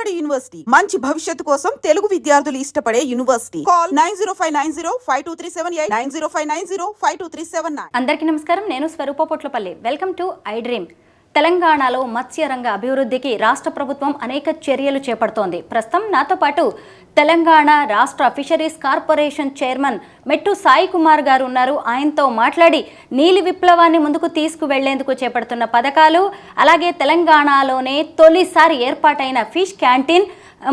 బాలబడి యూనివర్సిటీ మంచి భవిష్యత్తు కోసం తెలుగు విద్యార్థులు ఇష్టపడే యూనివర్సిటీ. కాల్ 9059052378 9059052379. అందరికీ నమస్కారం. నేను Swaroopa Potlapalli. Welcome to I Dream. తెలంగాణలో మత్స్యరంగ అభివృద్ధికి రాష్ట్ర ప్రభుత్వం అనేక చర్యలు చేపడుతోంది. ప్రస్తుతం నాతో పాటు తెలంగాణ రాష్ట్ర ఫిషరీస్ కార్పొరేషన్ చైర్మన్ మెట్టు సాయి కుమార్ గారు ఉన్నారు. ఆయనతో మాట్లాడి నీలి విప్లవాన్ని ముందుకు తీసుకువెళ్లేందుకు చేపడుతున్న పథకాలు, అలాగే తెలంగాణలోనే తొలిసారి ఏర్పాటైన ఫిష్ క్యాంటీన్,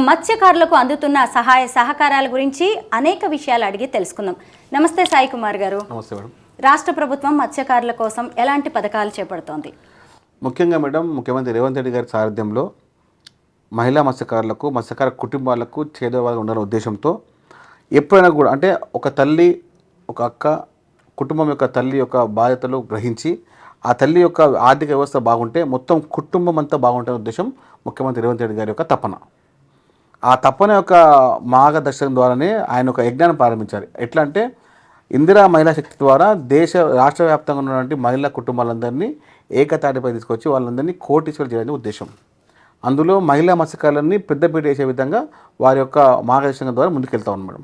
మత్స్యకారులకు అందుతున్న సహాయ సహకారాల గురించి అనేక విషయాలు అడిగి తెలుసుకుందాం. నమస్తే సాయి కుమార్ గారు. నమస్తే మేడం. రాష్ట్ర ప్రభుత్వం మత్స్యకారుల కోసం ఎలాంటి పథకాలు చేపడుతోంది? ముఖ్యంగా మేడం, ముఖ్యమంత్రి రేవంత్ రెడ్డి గారి సారథ్యంలో మహిళా మత్స్యకారులకు, మత్స్యకార కుటుంబాలకు చేదోవాగా ఉండాలనే ఉద్దేశంతో ఎప్పుడైనా కూడా అంటే ఒక తల్లి, ఒక అక్క, కుటుంబం యొక్క తల్లి యొక్క బాధ్యతలు గ్రహించి ఆ తల్లి యొక్క ఆర్థిక వ్యవస్థ బాగుంటే మొత్తం కుటుంబం అంతా బాగుంటే ఉద్దేశం ముఖ్యమంత్రి రేవంత్ రెడ్డి గారి యొక్క తపన. ఆ తపన యొక్క మార్గదర్శకం ద్వారానే ఆయన ఒక యజ్ఞాన్ని ప్రారంభించారు. ఎట్లా అంటే ఇందిరా మహిళా శక్తి ద్వారా రాష్ట్ర వ్యాప్తంగా ఉన్నటువంటి మహిళా కుటుంబాలందరినీ ఏకతాటిపై తీసుకొచ్చి వాళ్ళందరినీ కోటీశ్వరులు చేయడానికి ఉద్దేశం. అందులో మహిళా మత్స్యకారులని పెద్దపీట వేసే విధంగా వారి యొక్క మార్గదర్శకం ద్వారా ముందుకెళ్తా ఉన్నాం మేడం.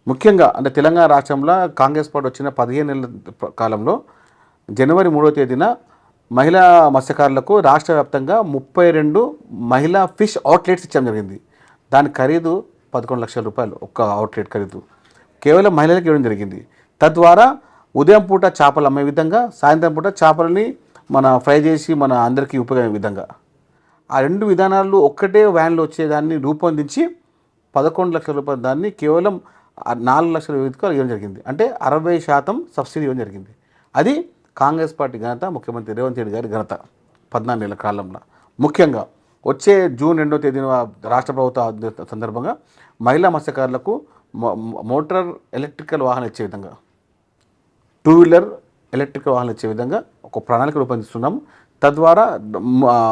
ముఖ్యంగా అంటే తెలంగాణ రాష్ట్రంలో కాంగ్రెస్ పార్టీ వచ్చిన 15 నెలల కాలంలో జనవరి 3వ తేదీన మహిళా మత్స్యకారులకు రాష్ట్ర వ్యాప్తంగా 32 మహిళా ఫిష్ అవుట్లెట్స్ ఇచ్చడం జరిగింది. దాని ఖరీదు 11 లక్షల రూపాయలు. ఒక్క అవుట్లెట్ ఖరీదు కేవలం మహిళలకు ఇవ్వడం జరిగింది. తద్వారా ఉదయం పూట చేపలు అమ్మే విధంగా, సాయంత్రం పూట చేపలని మన ఫ్రై చేసి మన అందరికీ ఉపయోగపడే విధంగా ఆ రెండు విధానాలు ఒక్కటే వ్యాన్లో వచ్చేదాన్ని రూపొందించి 11 లక్షల రూపాయల దాన్ని కేవలం 4 లక్షల విధికి ఇవ్వడం జరిగింది. అంటే 60% సబ్సిడీ ఇవ్వడం జరిగింది. అది కాంగ్రెస్ పార్టీ ఘనత, ముఖ్యమంత్రి రేవంత్ రెడ్డి గారి ఘనత 14 నెలల కాలంలో. ముఖ్యంగా వచ్చే జూన్ 2వ తేదీన రాష్ట్ర ప్రభుత్వ సందర్భంగా మహిళా మత్స్యకారులకు మోటార్ ఎలక్ట్రికల్ వాహనం ఇచ్చే విధంగా, 2 వీలర్ ఎలక్ట్రికల్ వాహనాలు ఇచ్చే విధంగా ఒక ప్రణాళిక రూపొందిస్తున్నాం. తద్వారా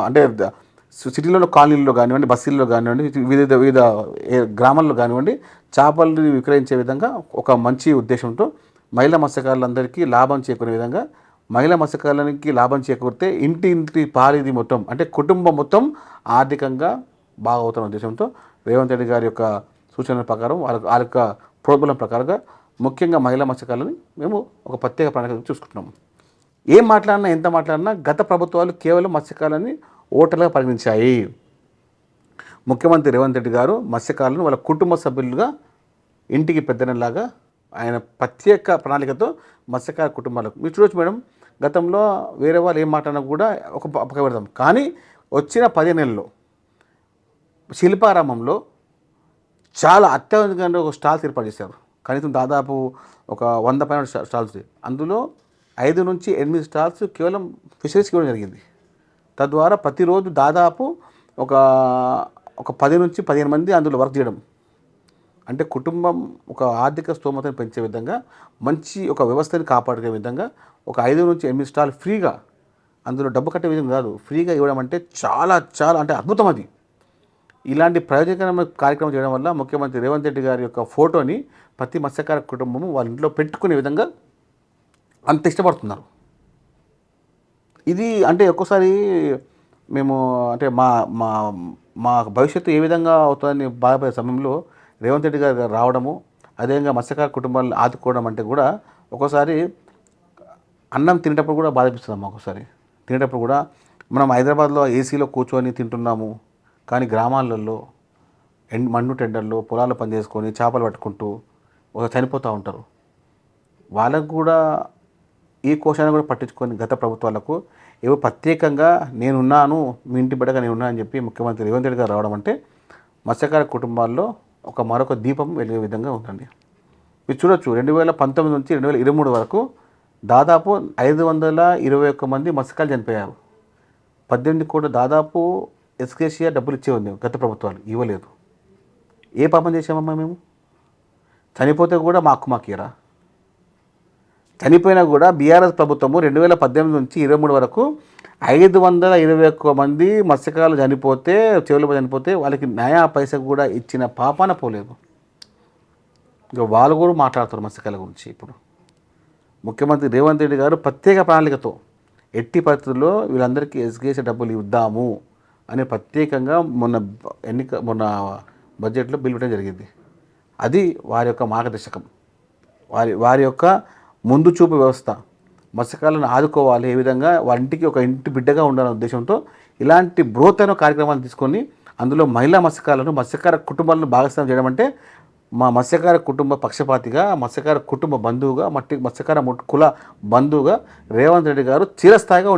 అంటే సిటీలలో, కాలనీల్లో కానివ్వండి, బస్సుల్లో కానివ్వండి, వివిధ గ్రామాల్లో కానివ్వండి చేపలను విక్రయించే విధంగా ఒక మంచి ఉద్దేశంతో మహిళా మత్స్యకారులందరికీ లాభం చేకూరే విధంగా, మహిళా మత్స్యకారులకి లాభం చేకూరితే ఇంటి పాలిది మొత్తం అంటే కుటుంబం మొత్తం ఆర్థికంగా బాగవుతున్న ఉద్దేశంతో రేవంత్ రెడ్డి గారి యొక్క సూచనల ప్రకారం వాళ్ళ యొక్క ప్రోద్బలం ప్రకారంగా ముఖ్యంగా మహిళా మత్స్యకారులని మేము ఒక ప్రత్యేక ప్రణాళిక చూసుకుంటున్నాము. ఏం మాట్లాడినా, ఎంత మాట్లాడినా గత ప్రభుత్వాలు కేవలం మత్స్యకారులని ఓటర్లుగా పరిగణించాయి. ముఖ్యమంత్రి రేవంత్ రెడ్డి గారు మత్స్యకారులను వాళ్ళ కుటుంబ సభ్యులుగా, ఇంటికి పెద్దనలాగా ఆయన ప్రత్యేక ప్రణాళికతో మత్స్యకార కుటుంబాలకు మీరు చూడవచ్చు మేడం. గతంలో వేరే వాళ్ళు ఏం మాట్లాడినా కూడా ఒక పక్క పెడతాం. కానీ వచ్చిన 10 నెలల్లో శిల్పారామంలో చాలా అత్యాధునికంగా ఒక స్టాల్స్ ఏర్పాటు చేశారు. కనీసం దాదాపు ఒక 100 పైన స్టాల్స్. అందులో 5 నుంచి 8 స్టాల్స్ కేవలం ఫిషరీస్కి ఇవ్వడం జరిగింది. తద్వారా ప్రతిరోజు దాదాపు ఒక 10 నుంచి 15 మంది అందులో వర్క్ చేయడం అంటే కుటుంబం ఒక ఆర్థిక స్తోమతను పెంచే విధంగా, మంచి ఒక వ్యవస్థని కాపాడుకునే విధంగా ఒక 5 నుంచి 8 స్టాల్ ఫ్రీగా, అందులో డబ్బు కట్టే విధంగా కాదు, ఫ్రీగా ఇవ్వడం అంటే చాలా చాలా అంటే అద్భుతం. అది ఇలాంటి ప్రయోజనకరమైన కార్యక్రమం చేయడం వల్ల ముఖ్యమంత్రి రేవంత్ రెడ్డి గారి యొక్క ఫోటోని ప్రతి మత్స్యకార కుటుంబము వాళ్ళ ఇంట్లో పెట్టుకునే విధంగా అంత ఇష్టపడుతున్నారు. ఇది అంటే ఒక్కోసారి మేము అంటే మా భవిష్యత్తు ఏ విధంగా అవుతుందని బాధపడే సమయంలో రేవంత్ రెడ్డి గారు రావడము, అదేవిధంగా మత్స్యకార కుటుంబాలను ఆదుకోవడం అంటే కూడా ఒక్కోసారి అన్నం తినేటప్పుడు కూడా బాధ అనిపిస్తుంది. ఒక్కోసారి తినేటప్పుడు కూడా మనం హైదరాబాద్లో ఏసీలో కూర్చొని తింటున్నాము, కానీ గ్రామాలలో మండు టెండర్లో పొలాలు పనిచేసుకొని చేపలు పట్టుకుంటూ చనిపోతూ ఉంటారు. వాళ్ళకు కూడా ఈ కోశాన్ని కూడా పట్టించుకొని గత ప్రభుత్వాలకు ఏవో ప్రత్యేకంగా నేనున్నాను, మీ ఇంటి బిడ్డగా నేను ఉన్నాను అని చెప్పి ముఖ్యమంత్రి రేవంత్ రెడ్డి గారు రావడం అంటే మత్స్యకార కుటుంబాల్లో మరొక దీపం వెలిగే విధంగా ఉందండి. మీరు చూడొచ్చు 2019 నుంచి 2023 వరకు దాదాపు 521 మంది మత్స్యకారులు చనిపోయారు. 18 కోట్ల దాదాపు ఎస్కేషియా డబ్బులు ఇచ్చే ఉంది గత ప్రభుత్వాలు, ఇవ్వలేదు. ఏ పాపం చేసామమ్మా మేము? చనిపోతే కూడా మాకిరా. చనిపోయినా కూడా బీఆర్ఎస్ ప్రభుత్వము 2018 నుంచి 2023 వరకు 521 మంది మత్స్యకారులు చనిపోతే, చెవులు చనిపోతే వాళ్ళకి నయా పైసా కూడా ఇచ్చిన పాపాన పోలేదు. ఇంకా వాళ్ళు కూడా మాట్లాడుతారు మత్స్యకారుల గురించి. ఇప్పుడు ముఖ్యమంత్రి రేవంత్ రెడ్డి గారు ప్రత్యేక ప్రణాళికతో ఎట్టి పరిస్థితుల్లో వీళ్ళందరికీ ఎస్గేసే డబ్బులు ఇద్దాము, అనే ప్రత్యేకంగా మొన్న బడ్జెట్లో బిల్ పెట్టడం జరిగింది. అది వారి యొక్క మార్గదర్శకం, వారి యొక్క ముందు చూపు వ్యవస్థ. మత్స్యకారులను ఆదుకోవాలి, ఏ విధంగా వారి ఇంటికి ఒక ఇంటి బిడ్డగా ఉండాలనే ఉద్దేశంతో ఇలాంటి బృహత్తైన కార్యక్రమాలు తీసుకొని అందులో మహిళా మత్స్యకార కుటుంబాలను భాగస్వామ్యం చేయడం అంటే మా మత్స్యకార కుటుంబ పక్షపాతిగా, మత్స్యకార కుటుంబ బంధువుగా, మత్స్యకార కుల బంధువుగా రేవంత్ రెడ్డి గారు చిరస్థాయిగా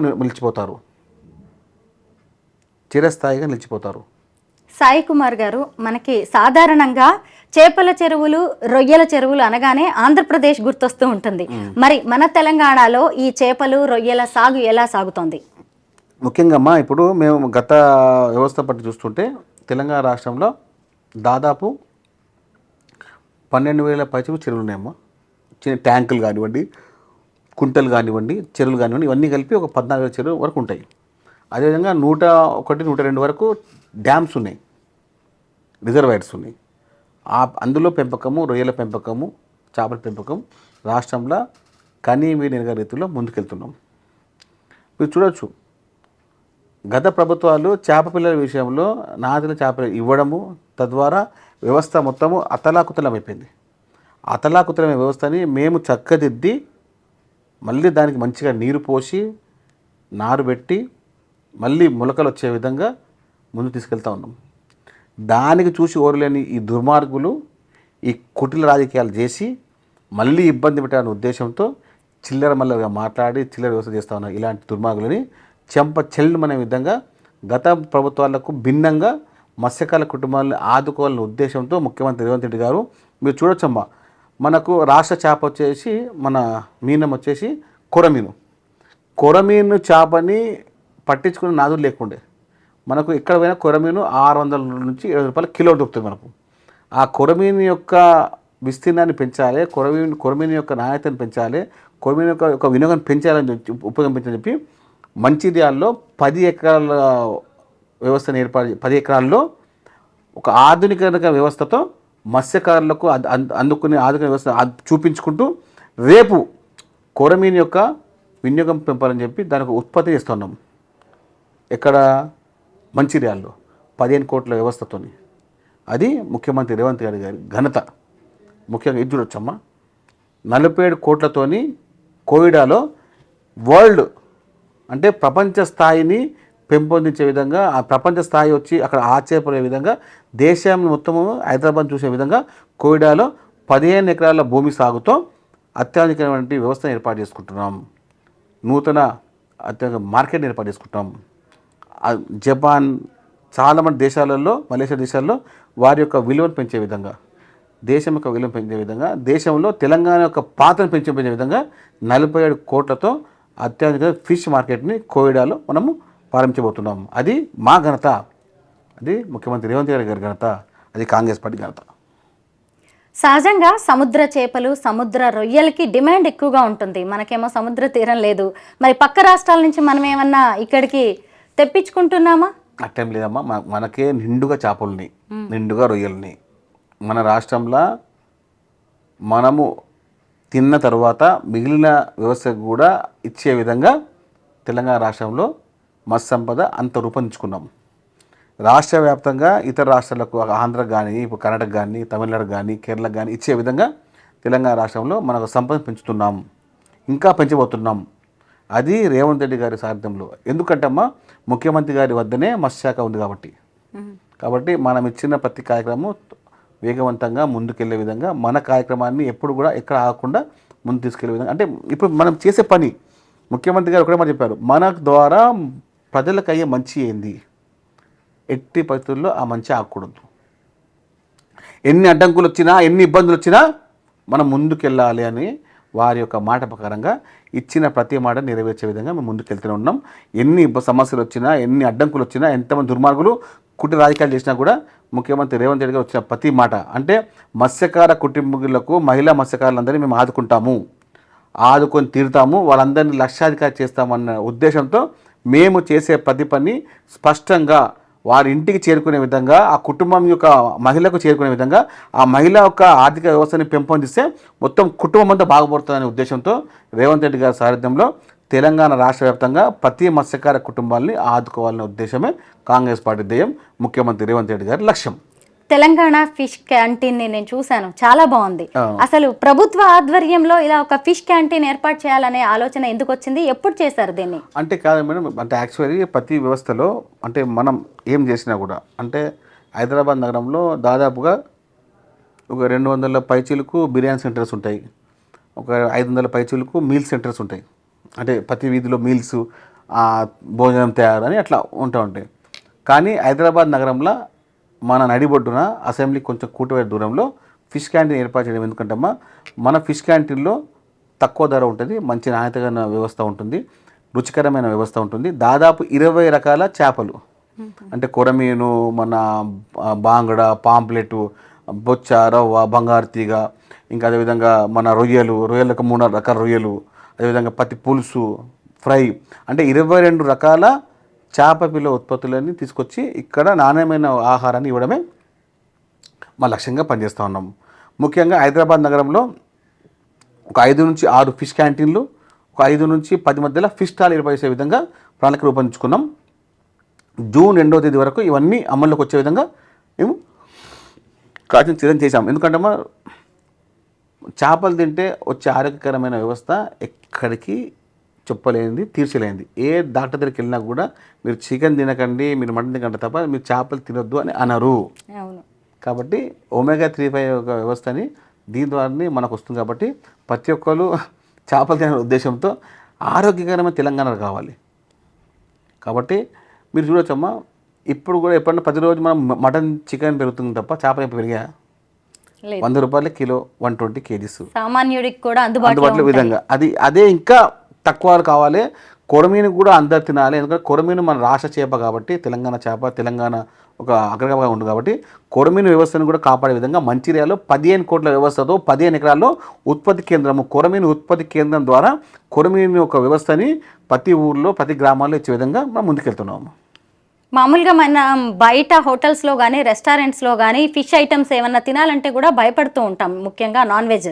నిలిచిపోతారు. సాయి కుమార్ గారు, మనకి సాధారణంగా చేపల చెరువులు, రొయ్యల చెరువులు అనగానే ఆంధ్రప్రదేశ్ గుర్తొస్తూ ఉంటుంది. మరి మన తెలంగాణలో ఈ చేపలు, రొయ్యల సాగు ఎలా సాగుతోంది? ముఖ్యంగా అమ్మా, ఇప్పుడు మేము గత వ్యవస్థ పట్టి చూస్తుంటే తెలంగాణ రాష్ట్రంలో దాదాపు 12,000 పైచకు చెరువులు ఉన్నాయమ్మా. చిన్న ట్యాంకులు కానివ్వండి, కుంటలు కానివ్వండి, చెరువులు కానివ్వండి, ఇవన్నీ కలిపి ఒక 14,000 చెరువుల వరకు ఉంటాయి. అదేవిధంగా 101-102 వరకు డ్యామ్స్ ఉన్నాయి, రిజర్వాయర్స్ ఉన్నాయి. అందులో పెంపకము, రొయ్యల పెంపకము, చేపల పెంపకం రాష్ట్రంలో కనీవి నెరగా రీతిలో ముందుకెళ్తున్నాం. మీరు చూడవచ్చు, గత ప్రభుత్వాలు చేప పిల్లల విషయంలో నాదిల చేపలు ఇవ్వడము, తద్వారా వ్యవస్థ మొత్తము అతలాకుతలమైపోయింది. అతలాకుతలమైన వ్యవస్థని మేము చక్కదిద్ది మళ్ళీ దానికి మంచిగా నీరు పోసి నారు పెట్టి మళ్ళీ మొలకలు వచ్చే విధంగా ముందు తీసుకెళ్తా ఉన్నాం. దానికి చూసి ఓరలేని ఈ దుర్మార్గులు ఈ కుటిల రాజకీయాలు చేసి మళ్ళీ ఇబ్బంది పెట్టాలనే ఉద్దేశంతో చిల్లర మల్లగా మాట్లాడి చిల్లర వ్యవస్థ చేస్తూ ఉన్నారు. ఇలాంటి దుర్మార్గులని చెల్లమనే విధంగా గత ప్రభుత్వాలకు భిన్నంగా మత్స్యకారుల కుటుంబాలను ఆదుకోవాలనే ఉద్దేశంతో ముఖ్యమంత్రి రేవంత్ రెడ్డి గారు, మీరు చూడొచ్చమ్మా, మనకు రాష్ట్ర చేప వచ్చేసి మన మీనం వచ్చేసి కొరమీను చేపని పట్టించుకునే నాదులు లేకుండే. మనకు ఎక్కడ పోయినా కొరమీను 600 నుంచి 700 రూపాయల కిలో దొరుకుతుంది మనకు. ఆ కొరమీను యొక్క విస్తీర్ణాన్ని పెంచాలి, కొరమీను యొక్క నాణ్యతను పెంచాలి, కొరమీను యొక్క వినియోగాన్ని పెంచాలని ఉపయోగించాలని చెప్పి మంచిర్యాలలో 10 ఎకరాల వ్యవస్థను 10 ఎకరాల్లో ఒక ఆధునిక వ్యవస్థతో మత్స్యకారులకు అందుకునే ఆధునిక వ్యవస్థ చూపించుకుంటూ రేపు కొరమీను యొక్క వినియోగం పెంపాలని చెప్పి దానికి ఉత్పత్తి చేస్తున్నాం. ఎక్కడ? మంచిర్యాలలో 15 కోట్ల వ్యవస్థతోని. అది ముఖ్యమంత్రి రేవంత్ రెడ్డి గారి ఘనత. ముఖ్యంగా ఇది చూడొచ్చమ్మా, 47 కోట్లతోని కోవిడాలో వరల్డ్ అంటే ప్రపంచ స్థాయిని పెంపొందించే విధంగా, ఆ ప్రపంచ స్థాయి వచ్చి అక్కడ ఆశ్చర్యపడే విధంగా దేశం మొత్తము హైదరాబాద్ చూసే విధంగా కోవిడాలో 15 ఎకరాల భూమి సాగుతో అత్యాధునికమైన వ్యవస్థను ఏర్పాటు చేసుకుంటున్నాం. నూతన అత్యాధునిక మార్కెట్ని ఏర్పాటు చేసుకుంటున్నాం. జపాన్, చాలామంది దేశాలలో, మలేషియా దేశాల్లో వారి యొక్క విలువను పెంచే విధంగా, దేశం యొక్క విలువను పెంచే విధంగా, దేశంలో తెలంగాణ యొక్క పాత్రను పెంచే విధంగా 47 కోట్లతో అత్యాధునిక ఫిష్ మార్కెట్ని కోవిడాలో మనము ప్రారంభించబోతున్నాం. అది మా ఘనత, అది ముఖ్యమంత్రి రేవంత్ రెడ్డి గారి ఘనత, అది కాంగ్రెస్ పార్టీ ఘనత. సహజంగా సముద్ర చేపలు, సముద్ర రొయ్యలకి డిమాండ్ ఎక్కువగా ఉంటుంది. మనకేమో సముద్ర తీరం లేదు. మరి పక్క రాష్ట్రాల నుంచి మనం ఏమన్నా ఇక్కడికి తెప్పించుకుంటున్నామా? అట్టేం లేదమ్మా, మనకే నిండుగా చేపలని, నిండుగా రొయ్యలని మన రాష్ట్రంలో మనము తిన్న తర్వాత మిగిలిన వ్యవస్థకు కూడా ఇచ్చే విధంగా తెలంగాణ రాష్ట్రంలో మత్స్య సంపద అంత రూపొందించుకున్నాం. రాష్ట్ర వ్యాప్తంగా ఇతర రాష్ట్రాలకు, ఆంధ్రకు కానీ, ఇప్పుడు కర్ణాటక కానీ, తమిళనాడు కానీ, కేరళకు కానీ ఇచ్చే విధంగా తెలంగాణ రాష్ట్రంలో మనకు సంపద పెంచుతున్నాం, ఇంకా పెంచబోతున్నాం. అది రేవంత్ రెడ్డి గారి సారథ్యంలో. ఎందుకంటే అమ్మా, ముఖ్యమంత్రి గారి వద్దనే మత్స్యశాఖ ఉంది కాబట్టి మనం ఇచ్చిన ప్రతి కార్యక్రమం వేగవంతంగా ముందుకెళ్లే విధంగా, మన కార్యక్రమాన్ని ఎప్పుడు కూడా ఎక్కడ ఆగకుండా ముందు తీసుకెళ్లే విధంగా, అంటే ఇప్పుడు మనం చేసే పని, ముఖ్యమంత్రి గారు ఒకటే మాట చెప్పారు, మన ద్వారా ప్రజలకు అయ్యే మంచి ఏంది, ఎట్టి పరిస్థితుల్లో ఆ మంచి ఆగకూడదు. ఎన్ని అడ్డంకులు వచ్చినా, ఎన్ని ఇబ్బందులు వచ్చినా మనం ముందుకెళ్ళాలి అని వారి యొక్క మాట ప్రకారంగా ఇచ్చిన ప్రతి మాట నెరవేర్చే విధంగా మేము ముందుకెళ్తూనే ఉన్నాం. ఎన్ని సమస్యలు వచ్చినా, ఎన్ని అడ్డంకులు వచ్చినా, ఎంతమంది దుర్మార్గులు కుటి రాజకీయాలు చేసినా కూడా ముఖ్యమంత్రి రేవంత్ రెడ్డి గారు వచ్చిన ప్రతి మాట అంటే మత్స్యకార కుటుంబీకులకు, మహిళా మత్స్యకారులందరినీ మేము ఆదుకొని తీరుతాము, వాళ్ళందరినీ లక్షాధికారి చేస్తామన్న ఉద్దేశంతో మేము చేసే ప్రతి పని స్పష్టంగా వారి ఇంటికి చేరుకునే విధంగా, ఆ కుటుంబం యొక్క మహిళకు చేరుకునే విధంగా, ఆ మహిళ యొక్క ఆర్థిక వ్యవస్థని పెంపొందిస్తే మొత్తం కుటుంబం అంతా బాగుపడుతుందనే ఉద్దేశంతో రేవంత్ రెడ్డి గారి సారథ్యంలో తెలంగాణ రాష్ట్ర వ్యాప్తంగా ప్రతి మత్స్యకార కుటుంబాలని ఆదుకోవాలనే ఉద్దేశమే కాంగ్రెస్ పార్టీ ధ్యేయం, ముఖ్యమంత్రి రేవంత్ రెడ్డి గారి లక్ష్యం. తెలంగాణ ఫిష్ క్యాంటీన్ ని నేను చూశాను, చాలా బాగుంది. అసలు ప్రభుత్వ ఆధ్వర్యంలో ఇలా ఒక ఫిష్ క్యాంటీన్ ఏర్పాటు చేయాలనే ఆలోచన ఎందుకు వచ్చింది, ఎప్పుడు చేశారు దీన్ని? అంటే కాదు మేడం, అంటే యాక్చువల్లీ ప్రతి వ్యవస్థలో అంటే మనం ఏం చేసినా కూడా అంటే హైదరాబాద్ నగరంలో దాదాపుగా ఒక 200 పైచీలకు బిర్యానీ సెంటర్స్ ఉంటాయి, ఒక 500 పైచీలకు మీల్ సెంటర్స్ ఉంటాయి. అంటే ప్రతి వీధిలో మీల్స్, భోజనం తయారు అని అట్లా ఉంటాయి. కానీ హైదరాబాద్ నగరంలో మన నడిబొడ్డున అసెంబ్లీ కొంచెం కూటవేరు దూరంలో ఫిష్ క్యాంటీన్ ఏర్పాటు చేయడం ఎందుకంటమ్మా, మన ఫిష్ క్యాంటీన్లో తక్కువ ధర ఉంటుంది, మంచి నాణ్యతమైన వ్యవస్థ ఉంటుంది, రుచికరమైన వ్యవస్థ ఉంటుంది. దాదాపు 20 రకాల చేపలు అంటే కొరమీను, మన బాంగడ, పాంప్లెట్, బొచ్చ, రవ్వ, బంగారు తీగ, ఇంకా అదేవిధంగా మన రొయ్యలకు 3 రకాల రొయ్యలు, అదేవిధంగా పత్తి పులుసు, ఫ్రై, అంటే 22 రకాల చేప పిల్ల ఉత్పత్తులని తీసుకొచ్చి ఇక్కడ నాణ్యమైన ఆహారాన్ని ఇవ్వడమే మా లక్ష్యంగా పనిచేస్తూ ఉన్నాము. ముఖ్యంగా హైదరాబాద్ నగరంలో ఒక 5 నుంచి 6 ఫిష్ క్యాంటీన్లు, ఒక 5 నుంచి 10 మధ్యలో ఫిష్ స్టాల్ ఏర్పాటు చేసే విధంగా ప్రణాళిక రూపొందించుకున్నాం. జూన్ 2వ తేదీ వరకు ఇవన్నీ అమల్లోకి వచ్చే విధంగా మేము కార్యక్రమం సిద్ధం చేశాం. ఎందుకంటే చేపలు తింటే వచ్చే ఆరోగ్యకరమైన వ్యవస్థ ఎక్కడికి చెప్పలేనిది, తీర్చలేనిది. ఏ డాక్టర్ దగ్గరికి వెళ్ళినా కూడా మీరు చికెన్ తినకండి, మీరు మటన్ తినకండి తప్ప మీరు చేపలు తినొద్దు అని అనరు. కాబట్టి omega-3 ఒక వ్యవస్థని దీని ద్వారానే మనకు వస్తుంది. కాబట్టి ప్రతి ఒక్కరు చేపలు తినే ఉద్దేశంతో ఆరోగ్యకరమైన తెలంగాణ కావాలి. కాబట్టి మీరు చూడొచ్చమ్మా, ఇప్పుడు కూడా ఎప్పుడన్నా ప్రతిరోజు మనం మటన్, చికెన్ పెరుగుతుంది తప్ప చేపలు ఎప్పుడు పెరిగా? 100 రూపాయల కిలో, 120 kgs సామాన్యుడికి కూడా అందుబాటులో విధంగా అదే ఇంకా తక్కువ కావాలి. కొరమీను కూడా అందరు తినాలి. ఎందుకంటే కొరమీను మన రాష్ట్ర చేప కాబట్టి, తెలంగాణ చేప, తెలంగాణ ఒక అగ్రగా ఉంటుంది కాబట్టి కొరమీను వ్యవస్థను కూడా కాపాడే విధంగా మంచిర్యాలలో 15 కోట్ల వ్యవస్థతో 15 ఎకరాల్లో ఉత్పత్తి కేంద్రము, కొరమీను ఉత్పత్తి కేంద్రం ద్వారా కొరమీను ఒక వ్యవస్థని ప్రతి ఊర్లో, ప్రతి గ్రామాల్లో ఇచ్చే విధంగా మనం ముందుకెళ్తున్నాము. మామూలుగా మనం బయట హోటల్స్లో కానీ రెస్టారెంట్స్లో కానీ ఫిష్ ఐటమ్స్ ఏమన్నా తినాలంటే కూడా భయపడుతూ ఉంటాం, ముఖ్యంగా నాన్ వెజ్.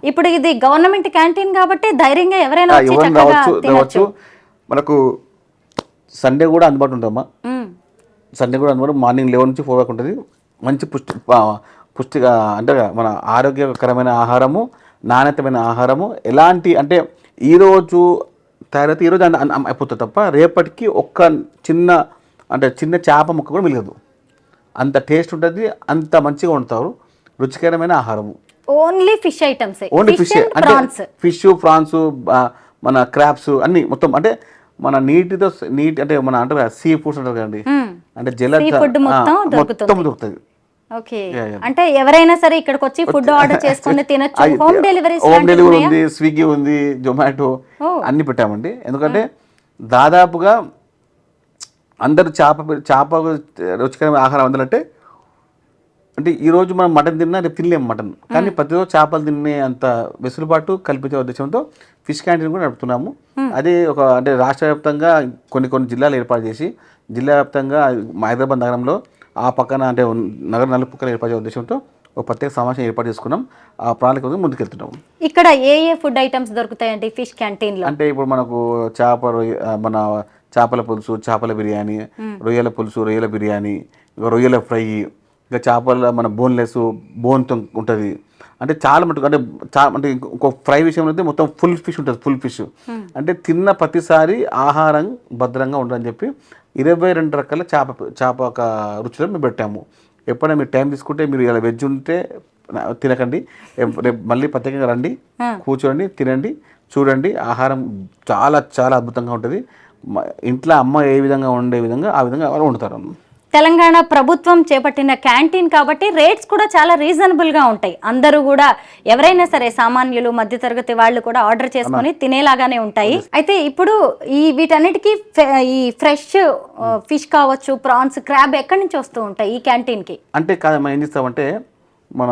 ఇప్పుడు ఇది గవర్నమెంట్ క్యాంటీన్ కాబట్టి ధైర్యంగా ఎవరైనా రావచ్చు. మనకు సండే కూడా అందుబాటు ఉంటుందమ్మా. సండే కూడా అందుబాటు మార్నింగ్ 11 నుంచి 4 వరకు ఉంటుంది. మంచి పుష్టిగా అంటే మన ఆరోగ్యకరమైన ఆహారము, నాణ్యతమైన ఆహారము. ఎలాంటి అంటే ఈరోజు తయారైతే ఈరోజు అయిపోతుంది తప్ప రేపటికి ఒక్క చిన్న చేప ముక్క కూడా మిగలదు. అంత టేస్ట్ ఉంటుంది, అంత మంచిగా వండుతారు. రుచికరమైన ఆహారము. Only fish items, only fish అంటే ఫిష్, ప్రాన్స్, మన క్రాబ్స్ అన్ని మొత్తం అంటే మన నీటి అంటే మన అంటే సీ ఫుడ్స్ అంటారు కదండి, అంటే జల మొత్తం దొరుకుతుంది. ఓకే, అంటే ఎవరైనా సరే ఇక్కడికి వచ్చి ఫుడ్ ఆర్డర్ చేసుకొని తినొచ్చు. హోమ్ డెలివరీ ఉంది, స్విగ్గీ ఉంది, జొమాటో అన్ని పెట్టామండి. ఎందుకంటే దాదాపుగా అందరు చేప రుచికరమైన ఆహారం అందాలంటే అంటే ఈరోజు మనం మటన్ తిన్నా రేపు తినలేము మటన్, కానీ ప్రతిరోజు చేపలు తినే అంత వెసులుబాటు కల్పించే ఉద్దేశంతో ఫిష్ క్యాంటీన్ కూడా నడుపుతున్నాము. అదే అంటే రాష్ట్ర వ్యాప్తంగా కొన్ని జిల్లాలు ఏర్పాటు చేసి జిల్లా వ్యాప్తంగా హైదరాబాద్ నగరంలో ఆ పక్కన అంటే నగర నలుపక్కన ఏర్పాటు చేసే ఉద్దేశంతో ఒక ప్రత్యేక సమావేశం ఏర్పాటు చేసుకున్నాం. ఆ ప్రణాళిక ముందుకెళ్తున్నాము. ఇక్కడ ఏ ఫుడ్ ఐటమ్స్ దొరుకుతాయండి ఫిష్ క్యాంటీన్లో? అంటే ఇప్పుడు మనకు మన చేపల పులుసు, చేపల బిర్యానీ, రొయ్యల పులుసు, రొయ్యల బిర్యానీ, రొయ్యల ఫ్రై, ఇంకా చేపల మన బోన్లెస్, బోన్తో ఉంటుంది. అంటే చాలా మటుకు అంటే ఇంకో ఫ్రై విషయంలో అయితే మొత్తం ఫుల్ ఫిష్ ఉంటుంది. ఫుల్ ఫిష్ అంటే తిన్న ప్రతిసారి ఆహారం భద్రంగా ఉంటుందని చెప్పి 22 రకాల చేప ఒక రుచులను మేము పెట్టాము. ఎప్పుడైనా మీరు టైం తీసుకుంటే మీరు ఇలా వెజ్ ఉంటే తినకండి, రేపు మళ్ళీ ప్రత్యేకంగా రండి, కూర్చోండి, తినండి, చూడండి. ఆహారం చాలా చాలా అద్భుతంగా ఉంటుంది. ఇంట్లో అమ్మ ఏ విధంగా ఉండే విధంగా ఆ విధంగా వాళ్ళు వండుతారు. తెలంగాణ ప్రభుత్వం చేపట్టిన క్యాంటీన్ కాబట్టి రేట్స్ కూడా చాలా రీజనబుల్గా ఉంటాయి. అందరూ కూడా ఎవరైనా సరే సామాన్యులు, మధ్యతరగతి వాళ్ళు కూడా ఆర్డర్ చేసుకొని తినేలాగానే ఉంటాయి. అయితే ఇప్పుడు వీటన్నిటికీ ఈ ఫ్రెష్ ఫిష్ కావచ్చు, ప్రాన్స్, క్రాబ్ ఎక్కడి నుంచి వస్తూ ఉంటాయి ఈ క్యాంటీన్కి? అంటే కాదు, మనం ఏం చేస్తామంటే మన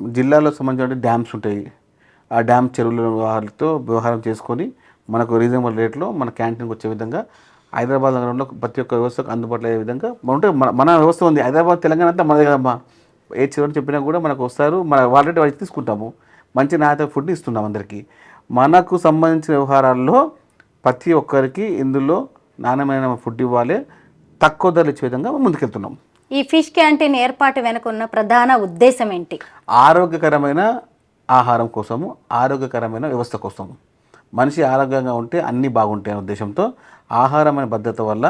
జిల్లాలో సంబంధించిన డ్యామ్స్ ఉంటాయి. ఆ డ్యామ్ చెరువుల వాళ్ళతో వ్యవహారం చేసుకొని మనకు రీజనబుల్ రేట్లో మన క్యాంటీన్కి వచ్చే విధంగా హైదరాబాద్ నగరంలో ప్రతి ఒక్క వ్యవస్థకు అందుబాటులో అయ్యే విధంగా ఉంటే మన వ్యవస్థ ఉంది. హైదరాబాద్, తెలంగాణ అంతా మనదే కదమ్మా. ఏ చివరి చెప్పినా కూడా మనకు వస్తారు, వాళ్ళ వాళ్ళు తీసుకుంటాము. మంచి నాణ్యత ఫుడ్ని ఇస్తున్నాం అందరికీ. మనకు సంబంధించిన వ్యవహారాల్లో ప్రతి ఒక్కరికి ఇందులో నాణ్యమైన ఫుడ్ ఇవ్వాలి, తక్కువ ధరలు ఇచ్చే విధంగా ముందుకెళ్తున్నాం. ఈ ఫిష్ క్యాంటీన్ ఏర్పాటు వెనుక ఉన్న ప్రధాన ఉద్దేశం ఏంటి? ఆరోగ్యకరమైన ఆహారం కోసము, ఆరోగ్యకరమైన వ్యవస్థ కోసము. మనిషి ఆరోగ్యంగా ఉంటే అన్నీ బాగుంటాయి అనే ఉద్దేశంతో ఆహారమైన భద్రత వల్ల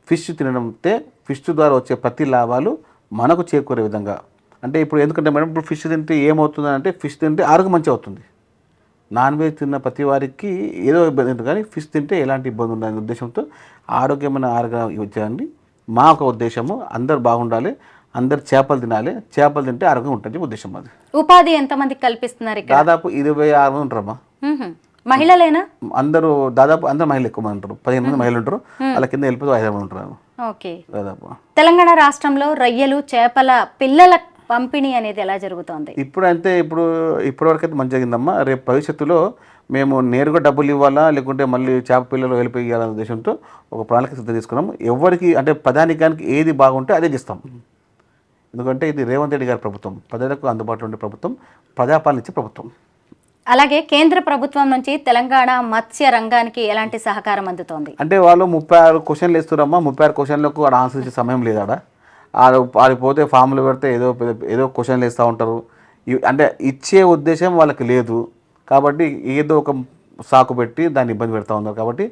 ఫిష్ తినడంతే ఫిష్ ద్వారా వచ్చే ప్రతి లాభాలు మనకు చేకూరే విధంగా. అంటే ఇప్పుడు ఎందుకంటే మేడం ఇప్పుడు ఫిష్ తింటే ఏమవుతుంది అంటే ఫిష్ తింటే ఆరోగ్యం మంచిగా అవుతుంది. నాన్ వెజ్ తిన్న ప్రతి వారికి ఏదో ఇబ్బంది ఉంటుంది, కానీ ఫిష్ తింటే ఎలాంటి ఇబ్బంది ఉండదనే ఉద్దేశంతో ఆరోగ్యమైన ఆరోగ్యం ఇవ్వచ్చండి. మా ఒక ఉద్దేశము అందరు బాగుండాలి, అందరు చేపలు తినాలి, చేపలు తింటే ఆరోగ్యం ఉంటుంది ఉద్దేశం అది. ఉపాధి ఎంతమందికి కల్పిస్తున్నారు ఇక్కడ? దాదాపు 26 మంది ఉంటారమ్మా. మహిళలేనా? అందరూ దాదాపు అందరు మహిళలు ఎక్కువ మంది ఉంటారు, 15 మంది మహిళలు ఉంటారు. వాళ్ళ కింద వెళ్ళిపోతే 5 మంది ఉంటారు ఓకే. దాదాపు. తెలంగాణ రాష్ట్రంలో రొయ్యలు చేపల పిల్లల పంపిణీ అనేది ఎలా జరుగుతోంది? ఇప్పటివరకు అయితే మంచి జరిగిందమ్మా. రేపు భవిష్యత్తులో మేము నేరుగా డబ్బులు ఇవ్వాలా లేకుంటే మళ్ళీ చేప పిల్లలు వెళ్ళిపోయాలనే ఉద్దేశంతో ఒక ప్రణాళిక సిద్ధం చేసుకున్నాము. ఎవరికి అంటే ప్రధానికానికి ఏది బాగుంటే అదే చేస్తాం. ఎందుకంటే ఇది రేవంత్ రెడ్డి గారి ప్రభుత్వం, ప్రజలకు అందుబాటులో ఉండే ప్రభుత్వం, ప్రజాపాలన ఇచ్చే ప్రభుత్వం. అలాగే కేంద్ర ప్రభుత్వం నుంచి తెలంగాణ మత్స్య రంగానికి ఎలాంటి సహకారం అందుతోంది? అంటే వాళ్ళు 36 క్వశ్చన్లు వేస్తున్నారమ్మా. 36 క్వశ్చన్లకు ఆడ ఆన్సర్ ఇచ్చే సమయం లేదు. ఆడికి పోతే ఫామ్లు పెడితే ఏదో క్వశ్చన్లు వేస్తూ ఉంటారు. అంటే ఇచ్చే ఉద్దేశం వాళ్ళకి లేదు కాబట్టి ఏదో ఒక సాకు పెట్టి దాన్ని ఇబ్బంది పెడతా ఉన్నారు. కాబట్టి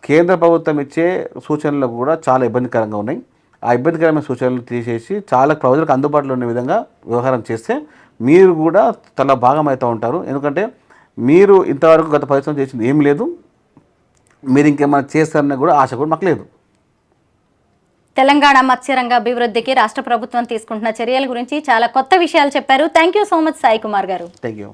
కేంద్ర ప్రభుత్వం ఇచ్చే సూచనలు కూడా చాలా ఇబ్బందికరంగా ఉన్నాయి. ఆ ఇబ్బందికరమైన సూచనలు తీసేసి చాలా ప్రజలకు అందుబాటులో ఉండే విధంగా వ్యవహారం చేస్తే మీరు కూడా చాలా భాగం అవుతూ ఉంటారు. ఎందుకంటే మీరు ఇంతవరకు గత 10 సంవత్సరాలు చేసింది ఏం లేదు, మీరు ఇంకేమైనా చేస్తారన్న కూడా ఆశ కూడా మాకు లేదు. తెలంగాణ మత్స్యరంగ అభివృద్ధికి రాష్ట్ర ప్రభుత్వం తీసుకుంటున్న చర్యల గురించి చాలా కొత్త విషయాలు చెప్పారు. Thank you so much Sai Kumar garu. Thank you.